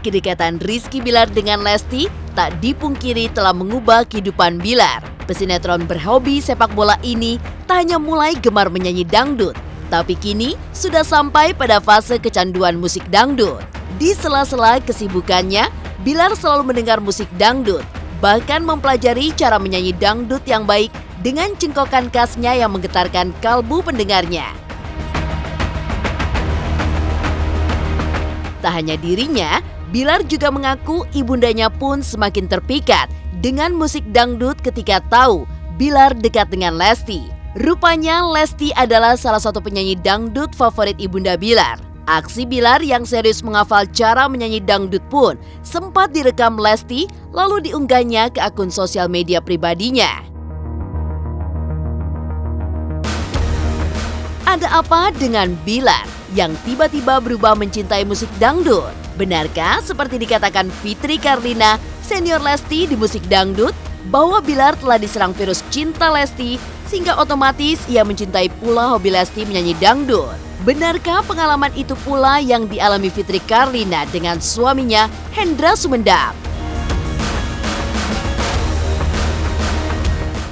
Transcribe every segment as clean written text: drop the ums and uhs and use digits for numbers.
kedekatan Rizky Bilar dengan Lesti tak dipungkiri telah mengubah kehidupan Bilar. Pesinetron berhobi sepak bola ini tak hanya mulai gemar menyanyi dangdut, tapi kini sudah sampai pada fase kecanduan musik dangdut. Di sela-sela kesibukannya, Bilar selalu mendengar musik dangdut, bahkan mempelajari cara menyanyi dangdut yang baik dengan cengkokan khasnya yang menggetarkan kalbu pendengarnya. Tak hanya dirinya, Bilar juga mengaku ibundanya pun semakin terpikat dengan musik dangdut ketika tahu Bilar dekat dengan Lesti. Rupanya Lesti adalah salah satu penyanyi dangdut favorit ibunda Bilar. Aksi Bilar yang serius menghafal cara menyanyi dangdut pun sempat direkam Lesti lalu diunggahnya ke akun sosial media pribadinya. Ada apa dengan Bilar yang tiba-tiba berubah mencintai musik dangdut? Benarkah seperti dikatakan Fitri Karlina, senior Lesti di musik dangdut, bahwa Bilar telah diserang virus cinta Lesti sehingga otomatis ia mencintai pula hobi Lesti menyanyi dangdut? Benarkah pengalaman itu pula yang dialami Fitri Karlina dengan suaminya Hendra Sumendap?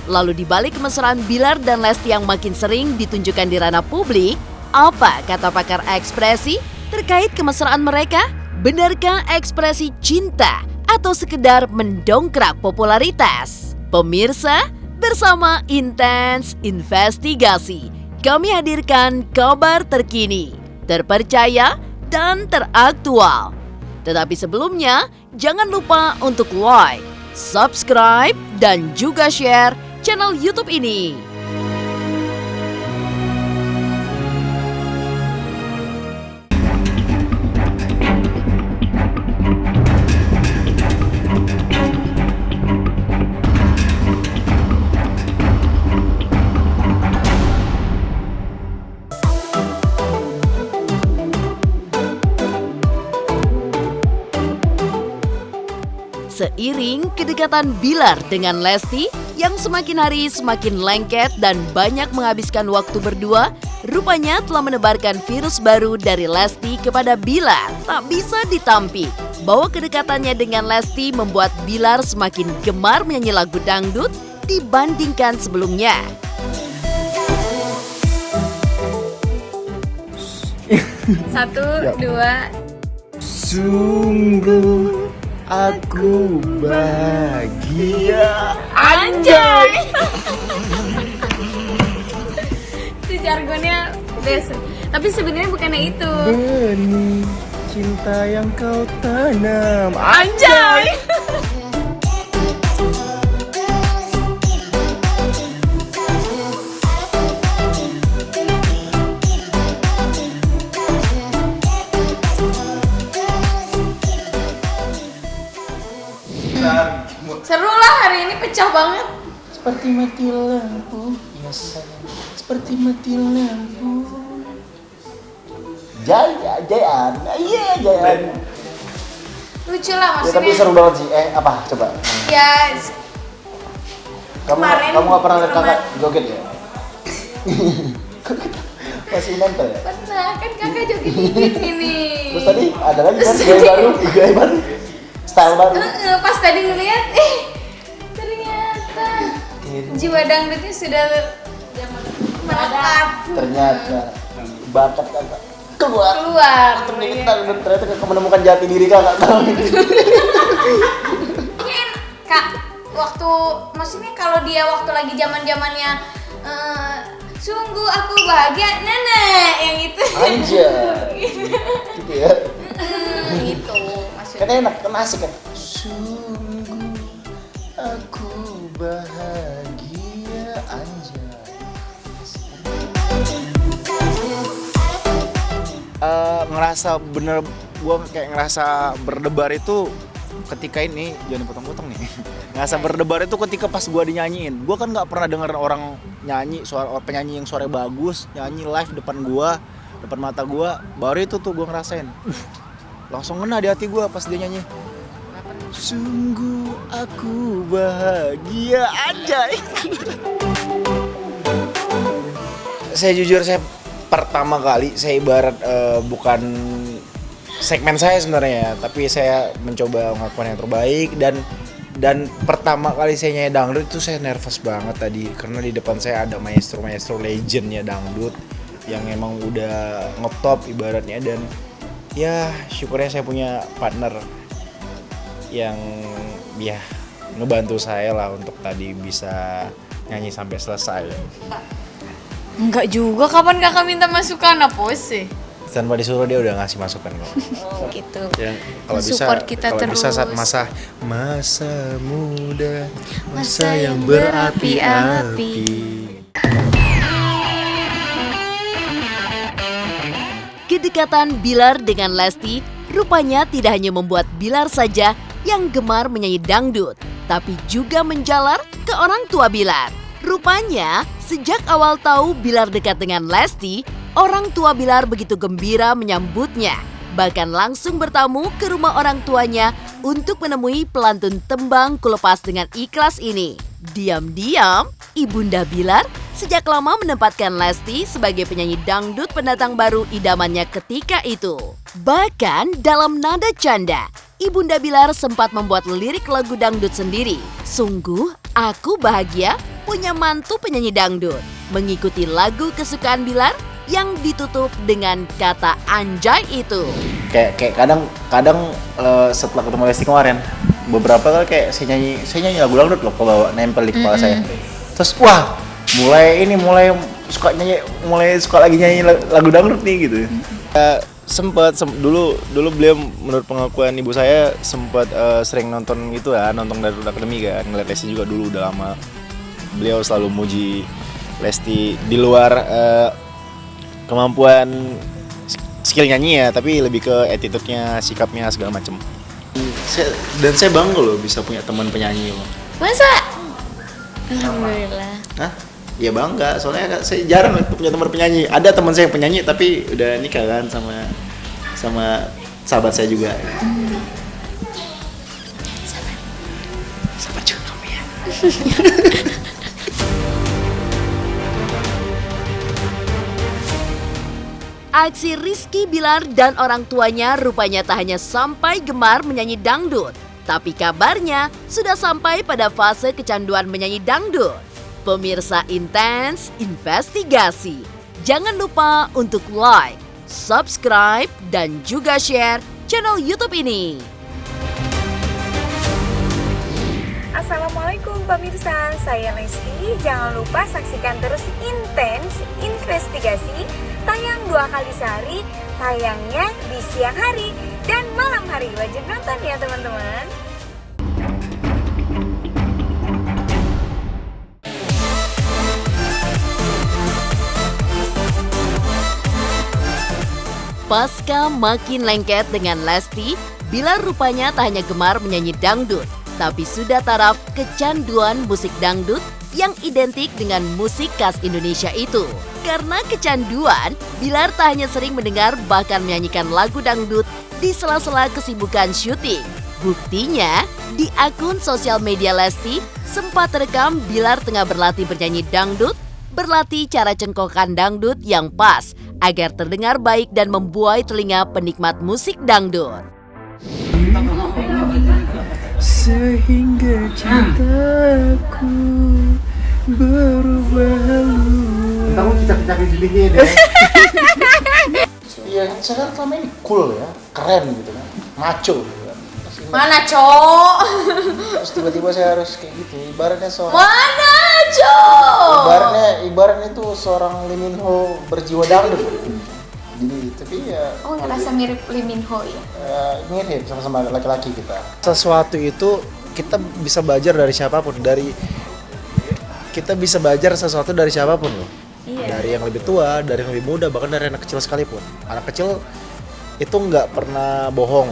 Lalu di balik kemesraan Bilar dan Lesti yang makin sering ditunjukkan di ranah publik, apa kata pakar ekspresi terkait kemesraan mereka? Benarkah ekspresi cinta atau sekedar mendongkrak popularitas? Pemirsa, bersama Intens Investigasi, kami hadirkan kabar terkini, terpercaya, dan teraktual. Tetapi sebelumnya, jangan lupa untuk like, subscribe, dan juga share channel YouTube ini. Seiring kedekatan Bilar dengan Lesti yang semakin hari semakin lengket dan banyak menghabiskan waktu berdua, rupanya telah menebarkan virus baru dari Lesti kepada Bilar. Tak bisa ditampik bahwa kedekatannya dengan Lesti membuat Bilar semakin gemar menyanyi lagu dangdut dibandingkan sebelumnya. Satu, dua. Sungguh aku bahagia. Anjay. Itu jargonnya best. Tapi sebenarnya bukannya itu. Benih cinta yang kau tanam. Anjay. Seru lah, hari ini pecah banget. Seperti mati lampu. Seperti mati lampu. Jayaan. Iya, Jayaan. Lucu lah Ya, maksudnya. tapi seru banget sih. Apa? Coba. Ya, kemarin Kamu gak pernah lihat sama- kakak joget ya? Masih nempel ya? pernah kan kakak joget dikit ini. Terus tadi ada lagi kan Terus gaya baru, style baru. Pas tadi ngeliat, ternyata jiwa dangdutnya sudah melekat. Ternyata bakat kakak keluar. Ternyata kakak menemukan jati diri kakak. Mungkin kak, waktu maksudnya kalau dia waktu lagi zamannya sungguh aku bahagia nenek yang itu. Anjay. Gitu ya. Gitu maksudnya. Kan enak, kan asik kan. Sungguh aku bahagia. Anjay. Ngerasa bener, gue kayak ngerasa berdebar itu ketika ini, jangan dipotong-potong nih. Ngerasa berdebar itu ketika pas gue dinyanyiin. Gue kan nggak pernah denger orang nyanyi, penyanyi yang suaranya bagus nyanyi live depan gue, depan mata gue. Baru itu tuh gue ngerasain, langsung ngena di hati gue pas dia nyanyi. Sungguh aku bahagia. Anjay. Saya jujur, saya pertama kali saya ibarat bukan segmen saya sebenarnya, tapi saya mencoba melakukan yang terbaik. Dan pertama kali saya nyanyi dangdut itu saya nervous banget tadi, karena di depan saya ada maestro legendnya dangdut yang emang udah ngetop ibaratnya. Dan ya syukurnya saya punya partner yang ya ngebantu saya lah untuk tadi bisa nyanyi sampai selesai. Enggak juga, kapan kakak minta masukan apa sih? Tanpa disuruh dia udah ngasih masukan kok. Oh gitu. Ya, kalau bisa, Support kita kalau bisa terus. saat masa muda, masa yang berapi-api. Kedekatan Bilar dengan Lesti rupanya tidak hanya membuat Bilar saja yang gemar menyanyi dangdut, tapi juga menjalar ke orang tua Bilar. Rupanya, sejak awal tahu Bilar dekat dengan Lesti, orang tua Bilar begitu gembira menyambutnya. Bahkan langsung bertamu ke rumah orang tuanya untuk menemui pelantun tembang Kulepas dengan Ikhlas ini. Diam-diam, Ibunda Bilar sejak lama menempatkan Lesti sebagai penyanyi dangdut pendatang baru idamannya ketika itu. Bahkan dalam nada canda, Ibunda Bilar sempat membuat lirik lagu dangdut sendiri. Sungguh, aku bahagia punya mantu penyanyi dangdut. Mengikuti lagu kesukaan Bilar yang ditutup dengan kata anjay itu. Kayak kadang setelah ketemu Lesti kemarin, beberapa kali kayak saya nyanyi lagu dangdut loh, kebawa nempel di kepala saya. Terus wah, mulai suka lagi nyanyi lagu dangdut nih gitu. Sempat dulu beliau menurut pengakuan ibu saya sempat sering nonton itu ya, nonton Dangdut Academy kan, ngeliat Lesti juga dulu udah lama. Beliau selalu muji Lesti di luar kemampuan skill nyanyi ya, tapi lebih ke attitude-nya, sikapnya segala macem. Dan saya bangga loh bisa punya teman penyanyi loh. Masa? Alhamdulillah. Hah? Ya bangga, soalnya saya jarang punya teman penyanyi. Ada teman saya yang penyanyi tapi udah nikah kan sama sahabat saya juga. Sahabat juga kamu ya. Aksi Rizky Bilar dan orang tuanya rupanya tak hanya sampai gemar menyanyi dangdut, tapi kabarnya sudah sampai pada fase kecanduan menyanyi dangdut. Pemirsa Intens Investigasi, jangan lupa untuk like, subscribe, dan juga share channel YouTube ini. Assalamualaikum pemirsa, saya Lesti. Jangan lupa saksikan terus Intens Investigasi, tayang 2 kali sehari, tayangnya di siang hari dan malam hari. Wajib nonton ya teman-teman. Pasca makin lengket dengan Lesti, Bilar rupanya tak hanya gemar menyanyi dangdut, tapi sudah taraf kecanduan musik dangdut yang identik dengan musik khas Indonesia itu. Karena kecanduan, Bilar tak hanya sering mendengar bahkan menyanyikan lagu dangdut di sela-sela kesibukan syuting. Buktinya, di akun sosial media Lesti sempat terekam Bilar tengah berlatih bernyanyi dangdut, berlatih cara cengkokan dangdut yang pas agar terdengar baik dan membuai telinga penikmat musik dangdut. Sehingga cintaku berubah halus. Kamu cicak-cicak sedikit ya. Iya, saya kan selama ini cool ya, keren gitu kan, macho gitu kan. Mana, Cok? Terus tiba-tiba saya harus kayak gitu, ibaratnya Mana, Cok? ibaratnya itu seorang Lee Min Ho berjiwa dangdut. Jadi tapi ya Oh, ngerasa mirip Lee Min Ho ya? mirip sama-sama laki-laki kita. Sesuatu itu kita bisa belajar dari siapapun, kita bisa belajar sesuatu dari siapapun loh. Iya. Dari yang lebih tua, dari yang lebih muda, bahkan dari anak kecil sekalipun. Anak kecil itu nggak pernah bohong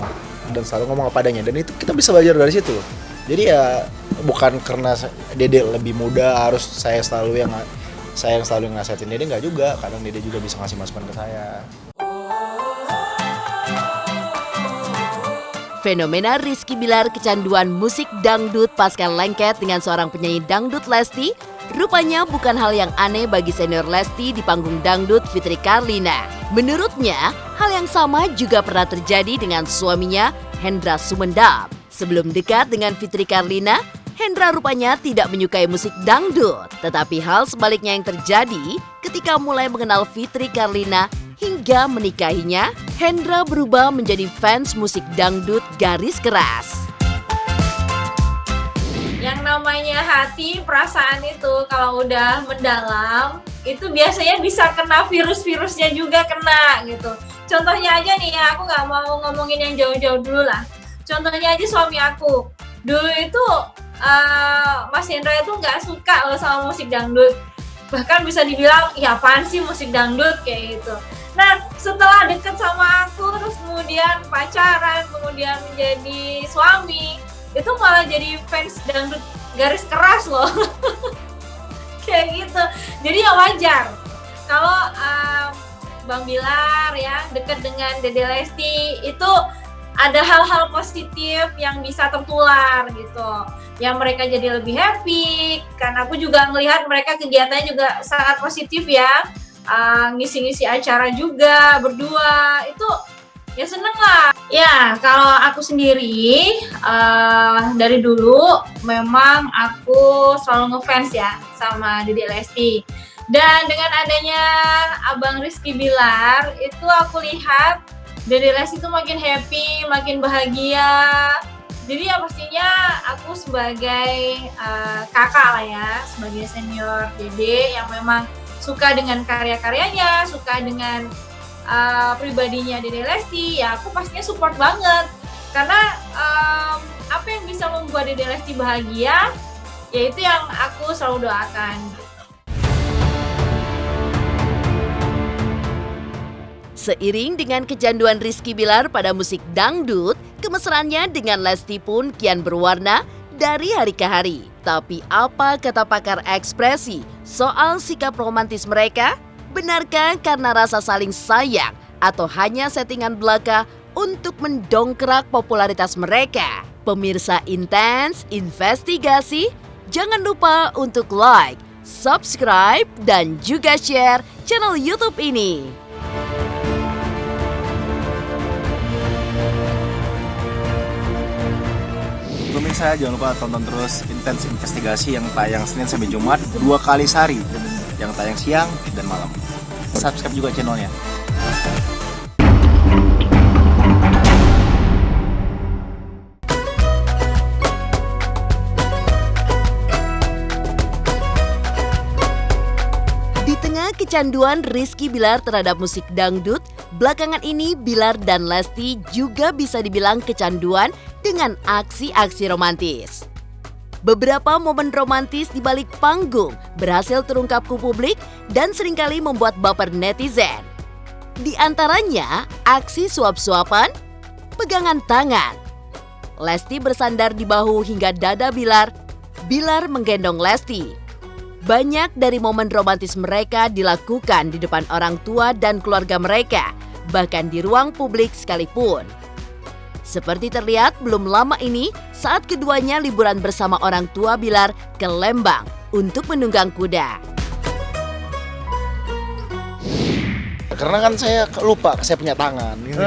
dan selalu ngomong apa adanya, dan itu kita bisa belajar dari situ loh. Jadi ya bukan karena Dede lebih muda harus saya yang selalu nasihatin Dede, nggak juga. Kadang Dede juga bisa ngasih masukan ke saya. Fenomena Rizky Bilar kecanduan musik dangdut pasca lengket dengan seorang penyanyi dangdut Lesti Rupanya bukan hal yang aneh bagi senior Lesti di panggung dangdut Fitri Karlina. Menurutnya, hal yang sama juga pernah terjadi dengan suaminya Hendra Sumendap. Sebelum dekat dengan Fitri Karlina, Hendra rupanya tidak menyukai musik dangdut. Tetapi hal sebaliknya yang terjadi ketika mulai mengenal Fitri Karlina hingga menikahinya, Hendra berubah menjadi fans musik dangdut garis keras. Yang namanya hati, perasaan itu kalau udah mendalam, itu biasanya bisa kena virus-virusnya juga kena gitu. Contohnya aja nih ya, aku nggak mau ngomongin yang jauh-jauh dulu lah. Contohnya aja suami aku. Dulu itu Mas Hendra itu nggak suka loh sama musik dangdut. Bahkan bisa dibilang, ya apaan sih musik dangdut kayak gitu. Nah, setelah deket sama aku, terus kemudian pacaran, kemudian menjadi suami, itu malah jadi fans dangdut garis keras loh. Kayak gitu. Jadi ya wajar kalau Bang Bilar ya deket dengan Dede Lesti, itu ada hal-hal positif yang bisa tertular gitu, yang mereka jadi lebih happy. Karena aku juga ngelihat mereka kegiatannya juga sangat positif ya, ngisi-ngisi acara juga berdua, itu ya seneng lah. Ya kalau aku sendiri dari dulu memang aku selalu ngefans ya sama Dede Lesti. Dan dengan adanya Abang Rizky Bilar, itu aku lihat Dede Lesti itu makin happy, makin bahagia. Jadi ya pastinya aku sebagai kakak lah ya, sebagai senior Dede yang memang suka dengan karya-karyanya, suka dengan pribadinya Dede Lesti, ya aku pastinya support banget. Karena apa yang bisa membuat Dede Lesti bahagia, ya itu yang aku selalu doakan. Seiring dengan kecanduan Rizky Bilar pada musik dangdut, kemesraannya dengan Lesti pun kian berwarna dari hari ke hari. Tapi apa kata pakar ekspresi soal sikap romantis mereka? Benarkah karena rasa saling sayang atau hanya settingan belaka untuk mendongkrak popularitas mereka? Pemirsa Intens Investigasi, jangan lupa untuk like, subscribe, dan juga share channel YouTube ini. Pemirsa jangan lupa tonton terus Intens Investigasi yang tayang Senin sampai Jumat 2 kali sehari, yang tayang siang dan malam. Subscribe juga channelnya. Di tengah kecanduan Rizky Bilar terhadap musik dangdut, belakangan ini Bilar dan Lesti juga bisa dibilang kecanduan dengan aksi-aksi romantis. Beberapa momen romantis di balik panggung berhasil terungkap ke publik dan seringkali membuat baper netizen. Di antaranya aksi suap-suapan, pegangan tangan, Lesti bersandar di bahu hingga dada Bilar, Bilar menggendong Lesti. Banyak dari momen romantis mereka dilakukan di depan orang tua dan keluarga mereka, bahkan di ruang publik sekalipun. Seperti terlihat belum lama ini saat keduanya liburan bersama orang tua Bilar ke Lembang untuk menunggang kuda. Karena kan saya lupa, saya punya tangan. Gitu.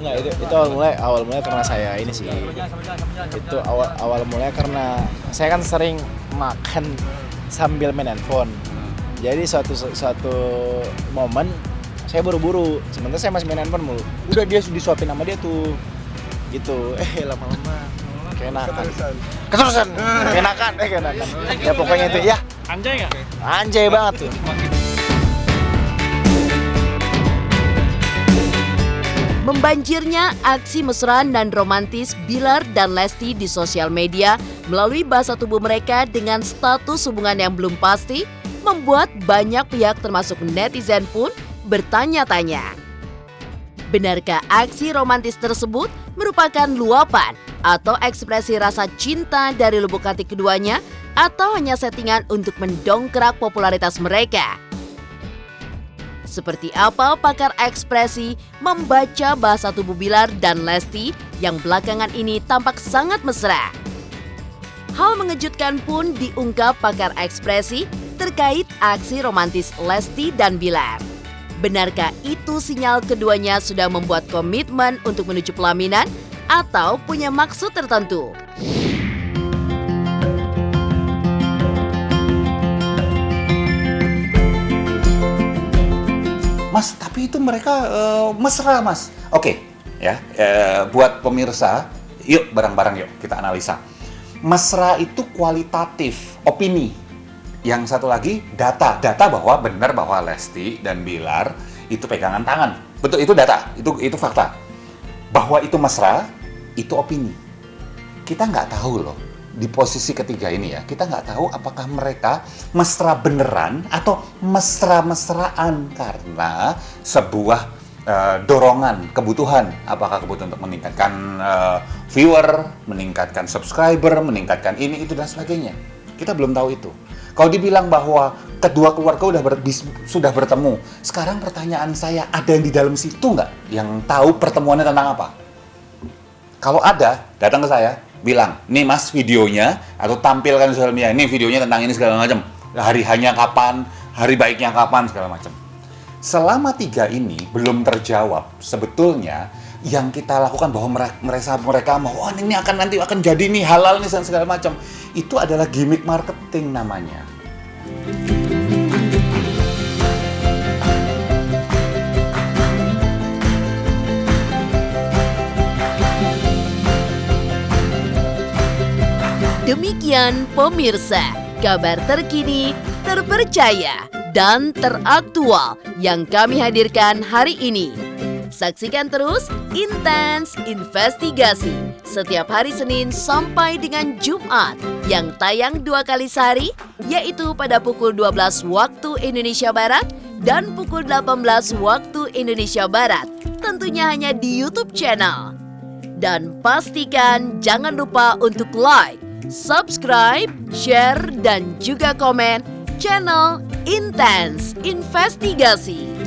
Enggak, itu awal mulai karena saya ini sih. Itu awal mulai karena saya kan sering makan sambil main handphone. Jadi suatu momen saya buru-buru, sementara saya masih main handphone mulu. Udah dia disuapin sama dia tuh, gitu. Lama-lama keenakan. Keterusan. Keenakan. Ya pokoknya itu ya. Anjay nggak? Anjay banget tuh. Membanjirnya aksi mesraan dan romantis Bilar dan Lesti di sosial media melalui bahasa tubuh mereka dengan status hubungan yang belum pasti membuat banyak pihak termasuk netizen pun bertanya-tanya. Benarkah aksi romantis tersebut merupakan luapan atau ekspresi rasa cinta dari lubuk hati keduanya atau hanya settingan untuk mendongkrak popularitas mereka? Seperti apa pakar ekspresi membaca bahasa tubuh Bilar dan Lesti yang belakangan ini tampak sangat mesra? Hal mengejutkan pun diungkap pakar ekspresi terkait aksi romantis Lesti dan Bilar. Benarkah itu sinyal keduanya sudah membuat komitmen untuk menuju pelaminan atau punya maksud tertentu? Mas, tapi itu mereka mesra, Mas. Oke, ya. Buat pemirsa, yuk bareng-bareng yuk kita analisa. Mesra itu kualitatif, opini. Yang satu lagi data bahwa benar bahwa Lesti dan Bilar itu pegangan tangan. Betul, itu data, itu fakta. Bahwa itu mesra, itu opini. Kita nggak tahu loh. Di posisi ketiga ini ya, kita nggak tahu apakah mereka mesra beneran atau mesra-mesraan karena sebuah dorongan, kebutuhan. Apakah kebutuhan untuk meningkatkan viewer, meningkatkan subscriber, meningkatkan ini, itu, dan sebagainya. Kita belum tahu itu. Kalau dibilang bahwa kedua keluarga sudah bertemu, sekarang pertanyaan saya, ada yang di dalam situ nggak yang tahu pertemuannya tentang apa? Kalau ada, datang ke saya, bilang, nih Mas videonya, atau tampilkan sosial media, ini videonya tentang ini segala macam, hari hanya kapan, hari baiknya kapan, segala macam. Selama 3 ini belum terjawab, sebetulnya yang kita lakukan bahwa mereka mau, oh ini nanti akan jadi nih halal nih segala macam, itu adalah gimmick marketing namanya. Demikian pemirsa, kabar terkini, terpercaya, dan teraktual yang kami hadirkan hari ini. Saksikan terus Intens Investigasi setiap hari Senin sampai dengan Jumat yang tayang 2 kali sehari, yaitu pada pukul 12 waktu Indonesia Barat dan pukul 18 waktu Indonesia Barat, tentunya hanya di YouTube channel. Dan pastikan jangan lupa untuk like, subscribe, share, dan juga komen channel Intens Investigasi.